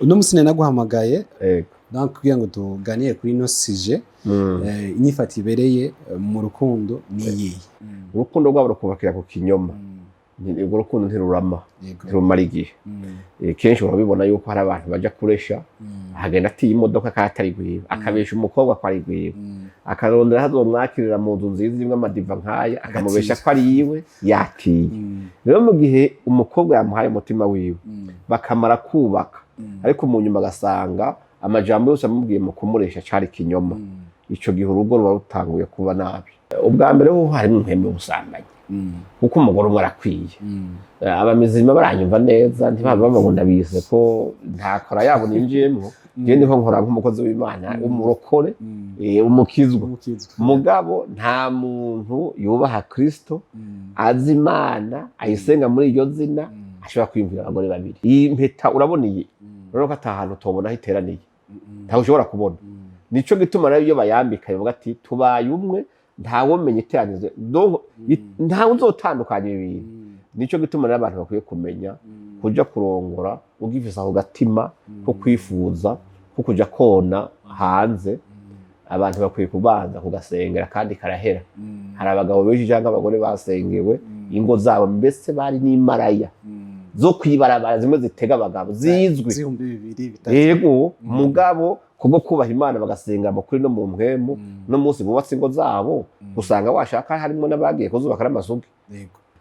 Uno musi naguhamagaye Yego. donc kugira ngo tuganire kuri no sujet inyifata ibereye mu rukundo niyi. Urukundo rwabo rukubakira ku kinyoma. Urwo rukundo ntirurama. Ntirumara igihe. Kenshi urabibona yuko hari abantu baja kuresha agenda atiye imodoka katari gwiba akabesha umukobwa ko ari gwiba akarondera hazomwakirira mu nzu nziza imwe amadiva nkaya akamubesha ko ari yiwe yatiye. Rero mu gihe umukobwa yamuhaye umutima wiwe bakamara kubaka ariko mu nyuma gasanga amajambo yose amubwiye mu kumuresha cari kinyoma, ico gihe urugo ruba rutanguye kuba nabi. Ubwa mbere ho hari umuhembe ubusambanyi kuko umugore umwe arakwiye. Abamizima baranyumva neza ntibaba babona bise ko ntakora yabo ninjiyemo je niho nkora nk'umukozi w'Imana umurokore umukizwa. Mugabo nta muntu yubaha Kristo azi Imana ayisenga muri iryo zina ashobora kwiyumvira abagore babiri. Iyi mpeta urabona iyi rero ko atahantu tubona hiteraniye ntaho ushobora kubona. Nico gituma rero iyo bayambika bivuga ati tubaye umwe ntawo menye iteranize ntawo uzotandukanya ibintu. Nico gituma rero abantu bakwiye kumenya kuja kurongora ugifisa aho gatima ko kwifuza ko kuja kona hanze. Abantu bakwiye kubanza kugasengera kandi karahera. Hari abagabo benshi cyangwa abagore basengewe ingo zabo mbese bari n'imaraya zo kwibarabara zimwe zitega abagabo zizwi. Yego mugabo kubwo kubaha Imana bagasenga mu kuri no mu mpwemu no munsi bubatse ingo zabo usanga washaka harimo n'abagiye kuzubaka n'amasugi.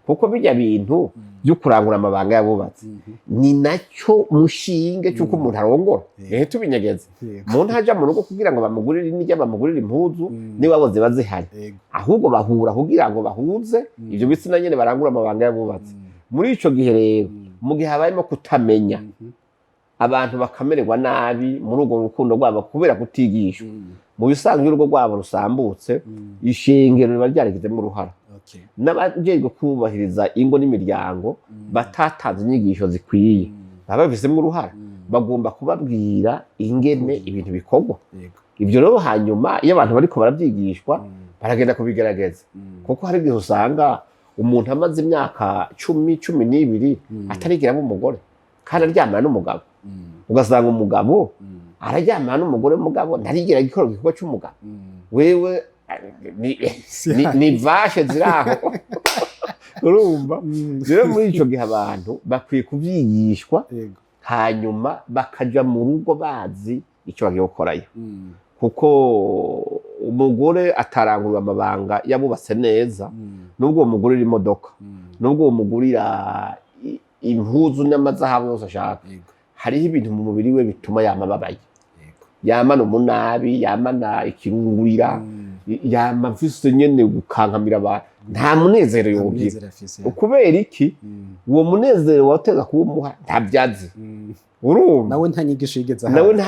Kuko bijya bintu byo kurangura amabanga yabubatse ni nacyo mushinge cyuko umuntu arongora tubinyegeze. Umuntu haja mu rugo kugira ngo bamugurire n'ijya bamugurire impuzu ni waboze bazihari ahubwo bahura kugira ngo bahuze ivyo bitsina nyene barangura amabanga yabubatse. Muri ico gihe rero mu gihe habayemo kutamenya abantu bakamererwa nabi muri urwo rukundo rwabo kubera kutigishwa. Mu bisanzwe urugo rwabo rusambutse ishengero riba ryarigizemo uruhara. N'abajejwe kubahiriza ingo n'imiryango batatanze inyigisho zikwiye baba bafisemo uruhara bagomba kubabwira ingene ibintu bikorwa. Ibyo rero hanyuma iyo abantu bariko barabyigishwa baragenda kubigerageza kuko hari igihe usanga umuntu amaze imyaka 10-12 atarigiramo umugore kandi aryamana n'umugabo. Ugasanga umugabo araryamana n'umugore mugabo ntarigira gikora igikorwa cy'umugabo. Wewe ni vashe ziraho urumva. Rero muri ico gihe abantu bakwiye kuvyigishwa hanyuma bakaja mu rugo bazi icyo bagiye gukorayo. Kuko umugore atarangurwa amabanga yabubatse neza nubwo uwo mugurira imodoka nubwo uwo mugurira impuzu n'amazahabu yose ashaka hariho ibintu mu mubiri we bituma yamababaye yamana umunabi yamana ikingurira yamavise nyene gukankamira abantu nta munezero yogira. Ukubera iki uwo munezero wateza kuwumuha ntabyazi urumva nawe nta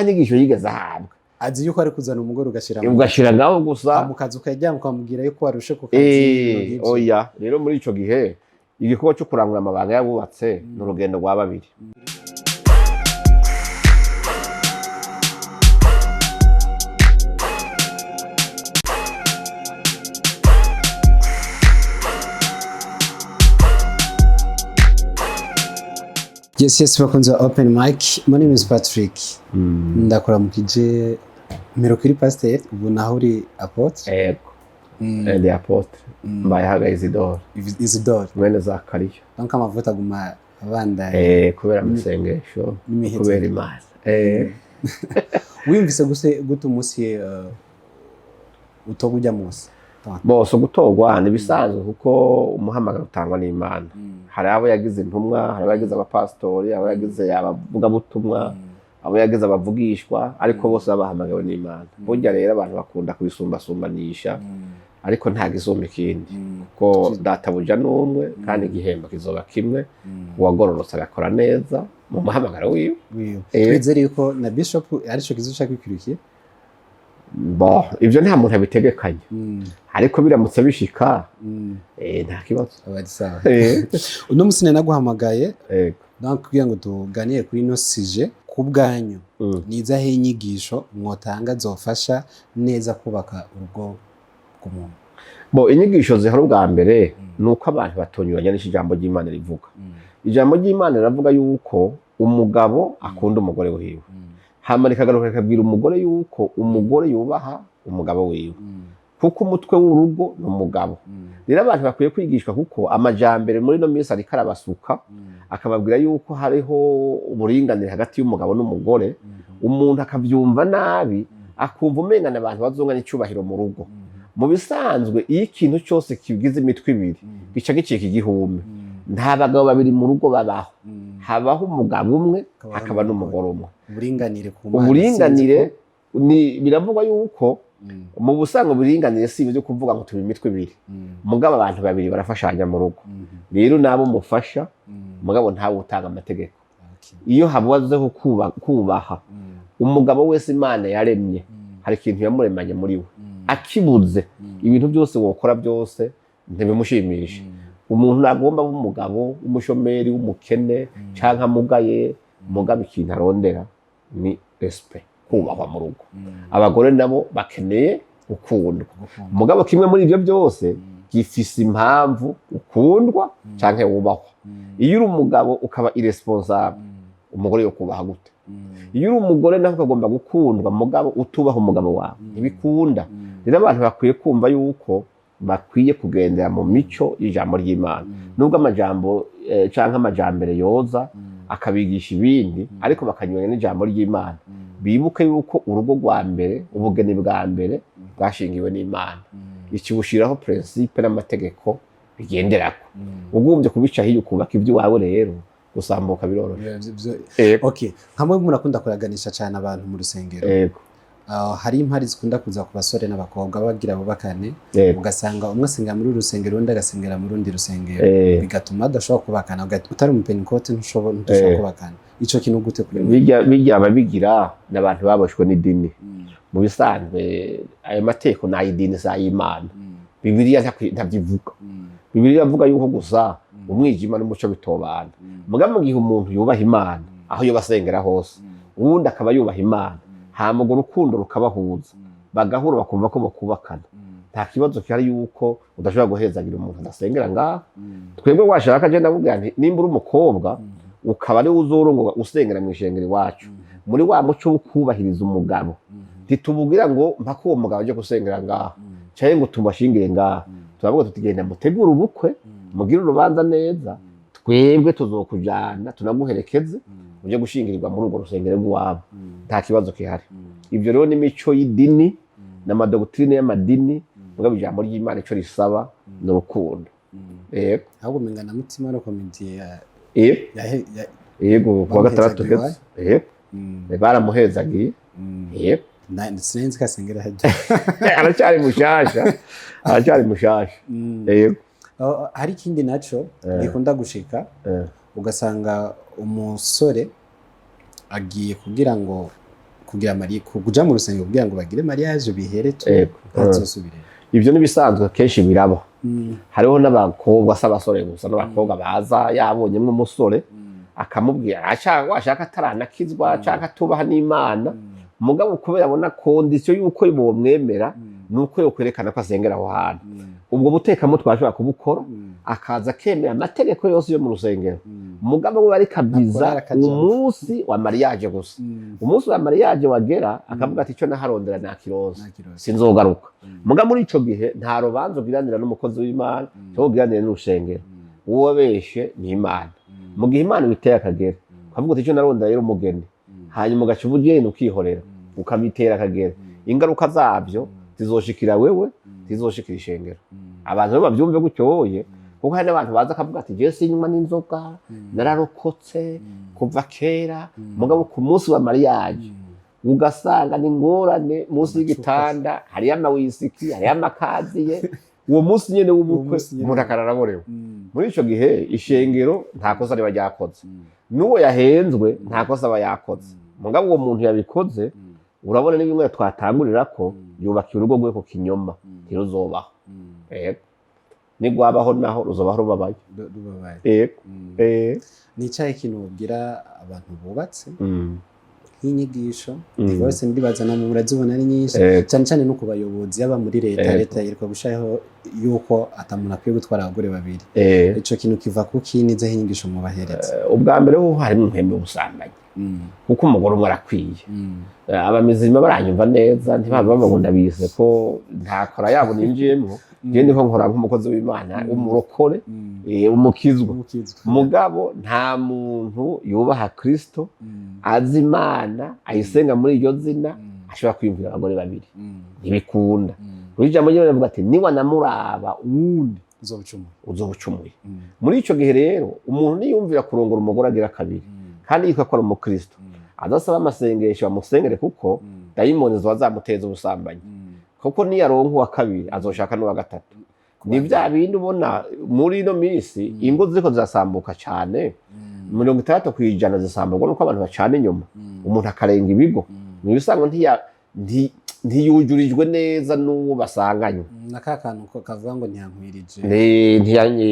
nyigisho yigeze ahabwa azi yuko ari kuzana umugore ugashira ngaho gusa mu kazi ukajya mukamubwira yuko warushe ku kazi. Oya rero muri ico gihe igikorwa cyo kurangura amabanga yabubatse n'urugendo rwa babiri. Yes, bakunze open mic. My name is Patrick. Ndakora mu kije mero kuri Pasteur ubu naho uri apotre. Yego. Ndi apotre. MBAYAHAGA Isidore. Mwene Zakariya. Donc amavuta guma abanda. Kubera amasengesho. Kubera Imana. Wimvise gute umunsi utogujya munsi. Bose gutogwa nibisanzwe kuko umuhamagaro utangwa n'Imana. Hari abo yagize intumwa, hari abagize abapastori, abo yagize abavuga butumwa, abo yagize abavugishwa, ariko bose babahamagawe n'Imana. Burya rero abantu bakunda kubisumbasumbanisha ariko nta gisumba ikindi kuko databuja n'umwe kandi igihembo kizoba kimwe. Uwagororotse agakora neza mu muhamagaro wiwe. Twizere yuko na bishop arico kizoca kwikurikiye. Ibyo nta muntu abitegekanye ariko biramutse bishika nta kibazo. Uno musi naguhamagaye donc kugira ngo tuganire kuri no sujet ku bwanyu niza he inyigisho mwotanga zofasha neza kubaka urugo rw'umuntu. Inyigisho zihora ubwa mbere nuko abantu batonyuranya n'ijambo ry'Imana rivuga. Ijambo ry'Imana riravuga yuko umugabo akunda umugore wiwe hama rikagaruka rikabwira umugore yuko umugore yubaha umugabo wiwe kuko umutwe w'urugo ni umugabo. Rero abantu bakwiye kwigishwa kuko amajambere muri no minsi ariko arabasuka akababwira yuko hariho uburinganire hagati y'umugabo n'umugore, umuntu akavyumva nabi akumva umengana abantu bazongana icubahiro mu rugo. Mu bisanzwe iyo ikintu cyose kigize imitwe ibiri gica gicika igihumbi. Nta bagabo babiri mu rugo babaho, habaho umugabo umwe hakaba n'umugore umwe. Uburinganire ni biravugwa yuko mu busanzwe uburinganire si ibyo kuvuga ngo tuba imitwe ibiri, mugabo abantu babiri barafashanya mu rugo. Rero nabo mufasha mugabo ntawe utanga amategeko. Iyo habazeho kubaha umugabo wese Imana yaremye hari ikintu yamuremanye muri we, akibuze ibintu byose wokora byose ntibimushimisha. Umuntu nagomba umugabo w'umushomeri w'umukene canka mugaye, mugabo ikintu arondera ni respect, kubahwa mu rugo. Abagore nabo bakeneye ukundwa, mugabo kimwe muri ibyo byose gifise impamvu ukundwa canke wubahwa. Iyo uri umugabo ukaba irresponsable, umugore yo kubaha gute? Iyo uri umugore naho ukagomba gukundwa mugabo utubaha umugabo wawe ntibikunda. Rero abantu bakwiye kumva yuko bakwiye kugendera mu mico y'ijambo ry'Imana, nubwo amajambo canke amajambere yoza akabigisha ibindi, ariko bakanyuranya n'ijambo ry'Imana. Bibuke yuko urugo rwa mbere, ubugeni bwa mbere bwashingiwe n'Imana, ikibushiraho principe n'amategeko bigenderako. Ugombye kubica hiyo kubaka ivy'iwawe rero gusambuka biroroshe. Okay, hamwe murakunda kuraganisha cyane abantu mu rusengero. Yego. Hari impari zikunda kuza ku basore n'abakobwa bagira bubakane, ugasanga umwe asengera muri rusengero undi agasengera mu rundi rusengero, bigatuma adashobora kubakana. Utari umupentekote ntushobora kubakana. Ico kintu gute kuri bijya ababigira n'abantu baboshwe n'idini. Mu bisanzwe ayo mateko na idini za Imana, Bibiliya ntavyivuga. Bibiliya avuga yuko gusa umwijima n'umuco bitobana. Mugabo mu gihe umuntu yubaha Imana aho yobasengera hose, uwundi akaba yubaha Imana, hama urwo rukundo rukabahuza, bagahura bakumva ko bakubakana, nta kibazo cyari yuko udashobora guhezagira umuntu adasengera ngaho. Twebwe washaka je ndabubwira nti nimba uri umukobwa ukaba ari uzorongoga usengera mu ishengero iwacu, muri wa muco wo kubahiriza umugabo, ntitububwira ngo mpaka uwo mugabo aje gusengera ngaho cyangwa ngo tubashingire ngaho. Turavuga tutigenda mutegura ubukwe, mugire urubanza neza, twebwe tuzokujana tunaguherekeze uje gushingirirwa muri urwo rusengero rw'iwabo, nta kibazo kihari. Ibyo rero ni imico y'idini n'amadoktrine y'amadini, mugabo ijambo ry'Imana ico risaba ni urukundo. Yego. Ahubwo mengana mutima no komite yego kuwa gatandatu getse. Yego. Baramuhezagiye. Yego. Sinzi kasengera hajya. Aracyari mushasha. Yego. Hari ikindi naco gikunda gushika, ugasanga umusore agiye kugira kuja mu rusengero kugira ngo bagire mariage bihere ntazosubire. Ibyo nibisanzwe kenshi biraba. Hariho n'abakobwa s'abasore gusa, n'abakobwa baza yabonyemwe umusore akamubwira washaka ataranakizwa canke atubaha n'Imana, mugabo kubera abona condition yuko bomwemera nuko yo kwerekana ko asengera aho hantu. Ubwo butekamo twashobora kubukora, akaza kemera amategeko yose yo mu rusengero, mugabo we bari kabyiza umunsi wa mariage gusa. Umunsi wa mariage wagera akavuga ati cyo naharondera nakiroza sinzogaruka. Mugabo muri ico gihe nta rubanzo giranira n'umukozi w'Imana cyo giranira n'urusengero, uwo beshe ni Imana. Mu gihe Imana biteye akagera akavuga ati cyo narondera rero umugeni, hanyuma ugaca ubugeni ukihorera ukamutera akagera, ingaruka zabyo zizoshikira wewe, zizoshikira ishengero. Abantu babyumve gutyoye, kuko hari n'abantu baza akavuga ati je sinyuma n'inzoga, nararokotse kuva kera, mugabo ku munsi wa mariage ugasanga ni ngorane munsi y'igitanda, hari amawisiki, hari amakaziye, uwo munsi nyene w'ubukwe umuntu akararaborewe. Muri ico gihe ishengero nta kosa riba ryakoze, n'uwo yahenzwe nta kosa aba yakoze, mugabo uwo muntu yabikoze urabona ni bimwe twatangurira ko yubakiye urugo rwe ku kinyoma, ntiruzobaho. Nigwabaho naho ruzobaho rubabaye. Ni cyahe kintu ubwira abantu bubatse nk'inyigisho divorce ndibaza na murazibona ari nyinshi cyane cyane no kubayobozi yaba muri leta yereka gushaho yuko atamuntu akwiye gutwara abagore babiri ico kintu kiva kuki nize inyigisho mu baheretse ubwa mbere ho hari mwembe ubusambanyi kuko umugore umwe arakwiye abamizima baranyumva neza ntibababona bize ko ntakora yabo ninjiyemo je ndiho nkora nk'umukozi w'Imana umurokore umukizwa mugabo nta muntu yubaha Kristo azi Imana ayisenga muri iryo zina ashobora kwiyumvira abagore babiri ntibikunda kuri jambo nyine bavuga ati niwa namuraba uwundi uzobucumuye muri ico gihe rero umuntu niyumvira kurongora umugore agira kabiri kandi yikakora mu Kristo adasaba amasengesho amusengere kuko dayimoni zazamuteza ubusambanyi kuko niyaronka wa kabiri azoshaka no wa gatatu ni bya bindi ubona muri no minsi ingo ziko zirasambuka cyane 60% zisamburwa nuko abantu bacana inyuma umuntu akarenga ibigo nibisango ntiyujurijwe neza n'uwo basanganywe nakakantu ko kavuga ngo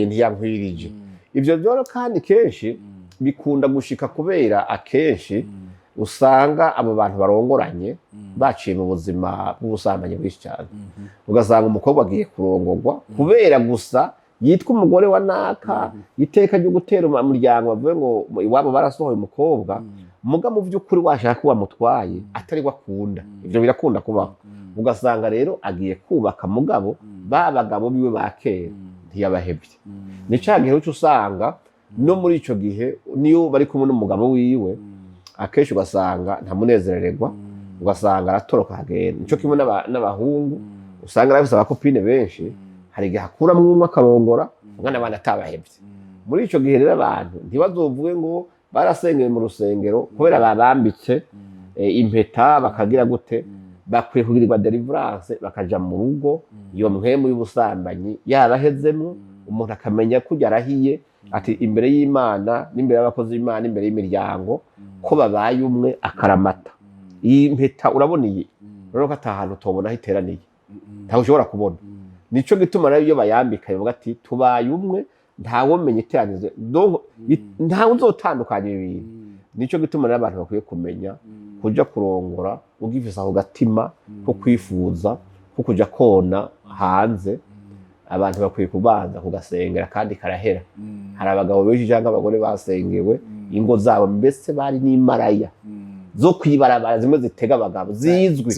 ntiyankwirije ivyo byo kandi kenshi bikunda gushika kubera akenshi usanga abo bantu barongoranye baciye mu buzima bw'ubusambanyi bwinshi cyane ugasanga umukobwa agiye kurongorwa kubera gusa yitwa umugore wa naka iteka ryo gutera umuryango bavuye ngo iwabo barasohoye umukobwa muga mu by'ukuri washaka kuba mutwaye atari wakunda ivyo birakunda kubaho ugasanga rero agiye kubaka mugabo babagabo biwe bakera ntiyabahebye ni cagihe cyo usanga no muri ico gihe niyo bari kumwe n'umugabo wiwe akenshi ugasanga ntamunezerererwa ugasanga aratoroka hagenda nico kimwe n'abahungu usanga arabise abakopine benshi hari igihe akuramwo umwe akarongora umwana abana atabahebye muri ico gihe rero abantu ntibazovuge ngo barasengeye mu rusengero kubera babambitse impeta bakagira gute bakwiye kugirirwa deliverance bakaja mu rugo iyo mpemu y'ubusambanyi yarahezemwo umuntu akamenya kujya arahiye ati imbere y'Imana n'imbere y'abakozi b'Imana imbere y'imiryango ko babaye umwe akaramata iyi mpeta uraboniye rero ko atahantu tobona hiteraniye ntaho ushobora kubona nico gituma rero iyo bayambika bavuga ati tubaye umwe ntawo menye iteranize ntawo uzotandukanya ibintu nico gituma rero abantu bakwiye kumenya kuja kurongora ugifisa ku gatima ko kwifuza ko kuja kona hanze abantu bakwiye kubanza kugasengera kandi karahera hari abagabo benshi cyangwa abagore basengewe ingo zabo mbese bari n'imaraya zo kwibarabara zimwe zitega abagabo zizwi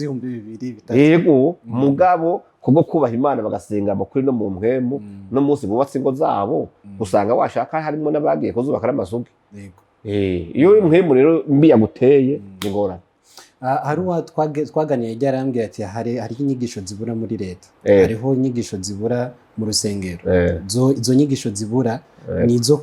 yego mugabo kubwo kubaha Imana bagasenga mu kuri no mu mpemu no munsi bubatse ingo zabo usanga washaka harimo n'abagiye kuzubaka n'amasugi iyo impemu rero mbi yaguteye ni ngorane hari uwa twaganiye yarambwiye ati hari inyigisho zibura muri leta hariho inyigisho zibura mu rusengero izo nyigisho zibura ni izo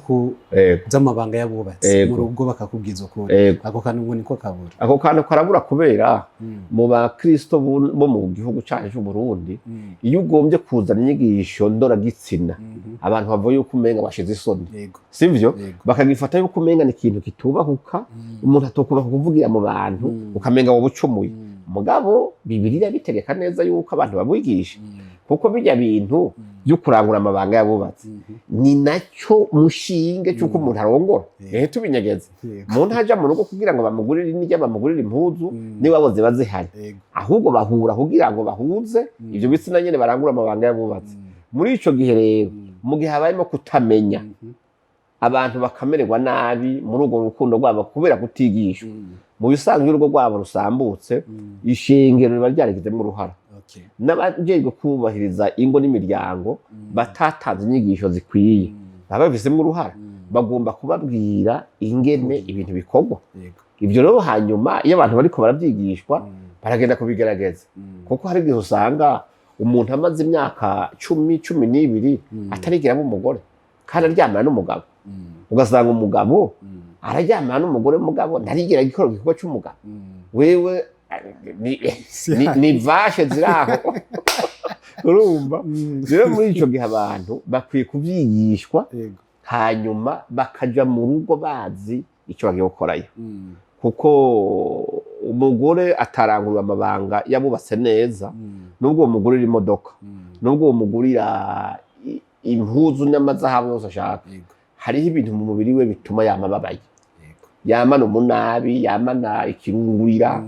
z'amabanga y'abubatsi mu rugo bakakubwiza ukuri ako kantu ngo niko kabura ako kantu karabura kubera mu bakristo bo mu gihugu cyacu cy'u Burundi iyo ugombye kuzana inyigisho ndoragitsina abantu bavuye yuko umenga bashize isoni sivyo bakagifata yuko umenga ni ikintu kitubahuka umuntu atokubaha kuvugira mu bantu ukamenga wo bucumuye mugabo Bibiliya bitegeka neza yuko abantu babwigisha kuko bijya bintu byo kurangura amabanga y'abubatsi ni nacyo mushinge cyuko umuntu arongora tubinyegeze umuntu haja mu rugo kugira ngo bamugurire n'ijya bamugurire impuzu niba boze bazihari ahubwo bahura kugira ngo bahuze ivyo bitsina nyene barangura amabanga y'abubatsi muri ico gihe rero mu gihe habayemo kutamenya abantu bakamererwa nabi muri urwo rukundo rwabo kubera kutigishwa mu bisanzwe urugo rwabo rusambutse ishengero riba ryarigizemo uruhara n'abajejwe kubahiriza ingo n'imiryango batatanze inyigisho zikwiye baba bafisemo uruhara bagomba kubabwira ingene ibintu bikorwa ivyo rero hanyuma iyo abantu bariko barabyigishwa baragenda kubigerageza kuko hari igihe usanga umuntu amaze imyaka 10-12 atarigiramo umugore kandi aryamana n'umugabo ugasanga umugabo araryamana n'umugore mugabo ntarigera gikora igikorwa cy'umugabo wewe ni vashe ziraho urumva rero muri ico gihe abantu bakwiye kuvyigishwa hanyuma bakaja mu rugo bazi icyo bagiye gukorayo kuko umugore atarangurwa amabanga yabubatse neza nubwo uwo mugurira imodoka nubwo uwo mugurira impuzu n'amazahabu yose ashaka hariho ibintu mu mubiri we bituma yamababaye yamana umunabi yamana ikirungurira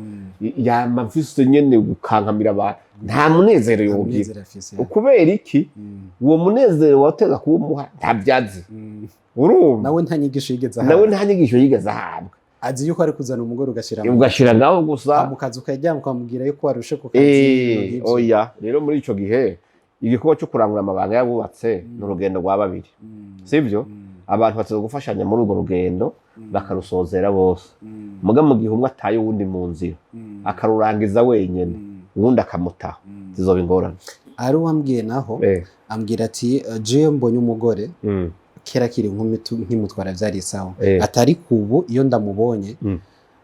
yama mfise nyene gukankamira abantu nta munezero yogira ukubera iki uwo munezero wateza kuwumuha ntabyazi urumva nawe nta nyigisho yigeze ahabwa azi yuko ari kuzana umugore ugashira ngaho gusa mu kazi ukajya ukamubwira yuko warushe ku kazi oya rero muri ico gihe igikorwa cyo kurangura amabanga yabubatse n'urugendo rwa babiri sivyo abantu bateze gufashanya muri urwo rugendo bakarusozera bose muga mu gihe umwe ataye uwundi mu nzira akarurangiza wenyene uwundi akamutaho zizoba ingorane ari wambwiye naho ambwira ati je mbonye umugore kera kiri inkumi nkimutwara vyari sawa atari kubu iyo ndamubonye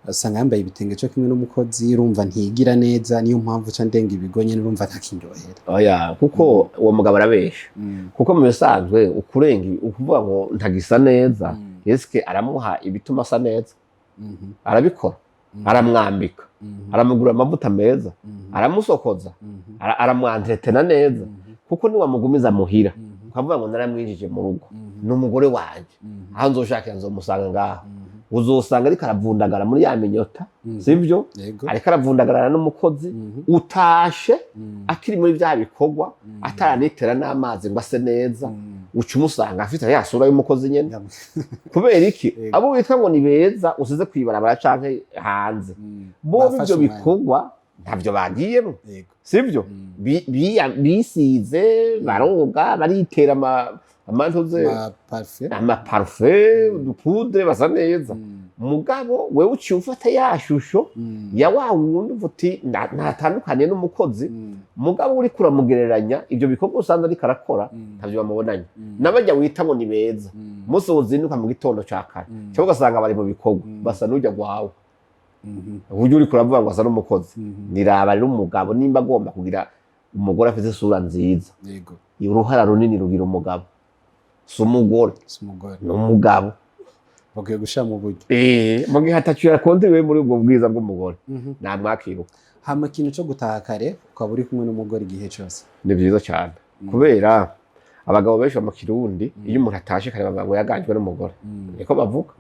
asanga yambaye ibitenge cyo kimwe n'umukozi urumva ntigira neza niyo mpamvu ca ndenga ibigonye urumva ntakindyohera oya kuko uwo mugabo arabesha kuko mu bisanzwe ukurenga ukuvuga ngo ntagisa neza yeske aramuha ibituma asa neza arabikora aramwambika aramugura amavuta meza aramusokoza aramwantretena neza kuko ni wamugumiza muhira ukavuga ngo naramwijije mu rugo n'umugore wanje aho nzoshaka nzomusanga ngaho uzosanga ariko aravundagara muri ya minyota sivyo ariko aravundagarana n'umukozi utashe akiri muri bya bikorwa ataranitera n'amazi ngo ase neza uca umusanga afite ya sura y'umukozi nyene kubera iki abo witwa ngo ni beza usize kwibarabara canke hanze bo ibyo bikorwa ntavyo bagiyemo sivyo bisize baroga baritera amaparfait udupudre basa neza mugabo wewe uciye ufata ya shusho ya wa wundi uvuti ntatandukanye n'umukozi mugabo uri kuramugereranya ibyo bikorwa usanze ariko arakora ntavyo bamubonanye n'abajya wita ngo ni beza musi uzinduka mu gitondo ca kare cyo ugasanga bari mu bikorwa basa n'ujya gwawe uburyo uri kuravuga ngo asa n'umukozi niraba rero umugabo nimba agomba kugira umugore afite isura nziza uruhara runini rugira umugabo umugore n'umugabo bagiye gushira mu buryo mu gihe ataciye akontewe muri ubwo bwiza bw'umugore namwakiruka hama ikintu cyo gutaha kare ukaba uri kumwe n'umugore igihe cyose ni byiza cyane kubera abagabo benshi mu Kirundi iyo umuntu atashe kare bavuga ngo yaganjwe n'umugore niko bavuga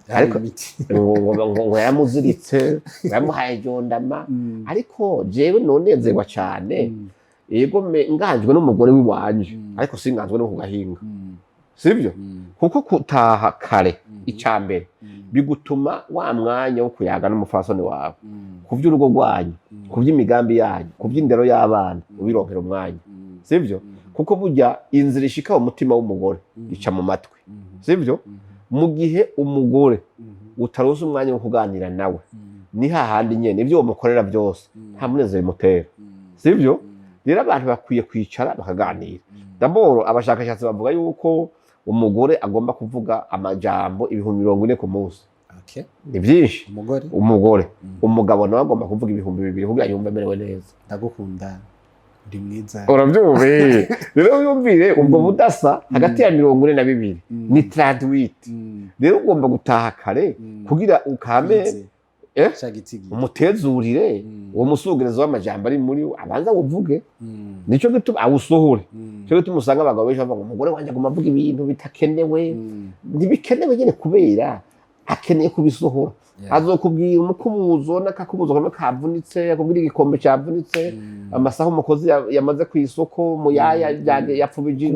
ariko ngo yamuziritse yamuhaye jondama ariko jewe nonezerwa cyane yego nganjwe n'umugore w'iwanje ariko singanjwe no kugahinga sibyo kuko kutaha kare icambere bigutuma wa mwanya wo kuyaga n'umufasoni wawe kuvy'urugo rwanyu kuvy'imigambi yanyu kuvy'indero y'abana ubironkera umwanya sibyo kuko burya inzira ishika umutima w'umugore ica mu matwi sibyo mu gihe umugore utaronse umwanya wo kuganira nawe ni hahandi nyene ivyo umukorera byose nta munezero imutera sibyo rero abantu bakwiye kwicara bakaganira d'abord abashakashatsi bavuga yuko umugore agomba kuvuga amajambo 40 ku munsi ni byinshi umugore umugabo nawe agomba kuvuga 2000 kugira yumve amerewe neza ndagukunda uri mwiza uravyumve rero yumvire ubwo budasa hagati ya 42 ni 38 rero ugomba gutaha kare kugira ukame umutezurire uwo musugerezo w'amajambo ari muri abanza uvuge nico gituma awusohore cyo gituma usanga abagabo benshi bavuga umugore wanje agomba avuga ibintu bitakenewe ntibikenewe nyene kubera akeneye kubisohora azokubwira umukubuzo n'akakubuzo kamwe kavunitse akubwira igikombe cyavunitse amasaha umukozi yamaze ku isoko muyaya yapfubije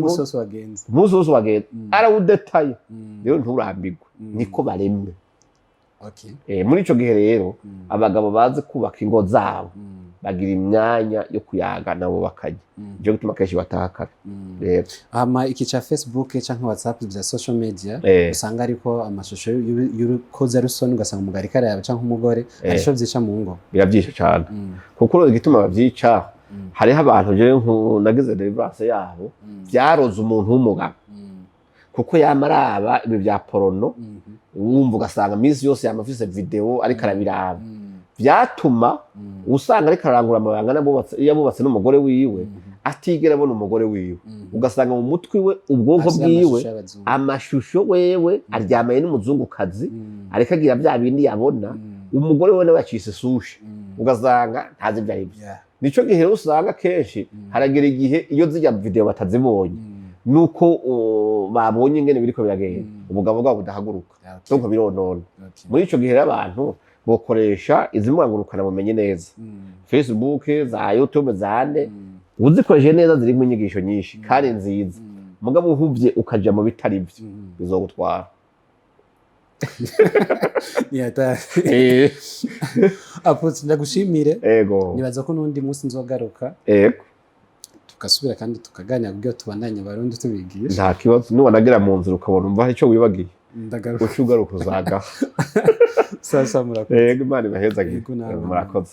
umusoso wagenze arawudetaye rero nturambirwe niko baremwe muri ico gihe rero abagabo bazi kubaka ingo zabo bagira imyanya yo kuyaga nabo bakajya byo gutuma kenshi batakara rero ama iki cha Facebook canke WhatsApp bya social media usanga ariko amashusho y'urukoza rusoni ugasanga umugari kare yawe canke umugore arisho vyica mu ngo biravyisha cyane kuko igituma bavyica hariho abantu je nagize deliverance yabo byaroza umuntu w'umugabo kuko yamaraba ibi bya porono wumva ugasanga minsi yose yamafise video ariko arabiraba byatuma usanga ariko arangura amabanga yabubatse n'umugore wiwe atigera abona umugore wiwe ugasanga mu mutwe we ubwonko bwiwe amashusho wewe aryamaye n'umuzungukazi ariko agira bya bindi yabona umugore we nawe yacise sushi ugasanga ntazi ibyo aribyo nico gihe usanga kenshi haragera igihe iyo zijya video batazibonye nuko babonye ingene biriko biragenda ubugabo bwabo budahaguruka donc bironona muri ico gihe abantu bokoresha izi murangurukana bumenye neza Facebook za YouTube zande uzikoresheje neza zirimo inyigisho nyinshi kandi nziza mugabo uhuvye ukaja mu bitari byo bizogutwara Apotre ndagushimire ego nibaza ko nundi munsi nzogaruka ego tugasubira kandi tukaganira kugira tubandanye barundi tubigisha nta kibazo nubanagira mu nzira ukabona umva ico wibagiye ndagaruka ucugaruka uzagaha sasa murakoze ego Imana ibahezagire murakoze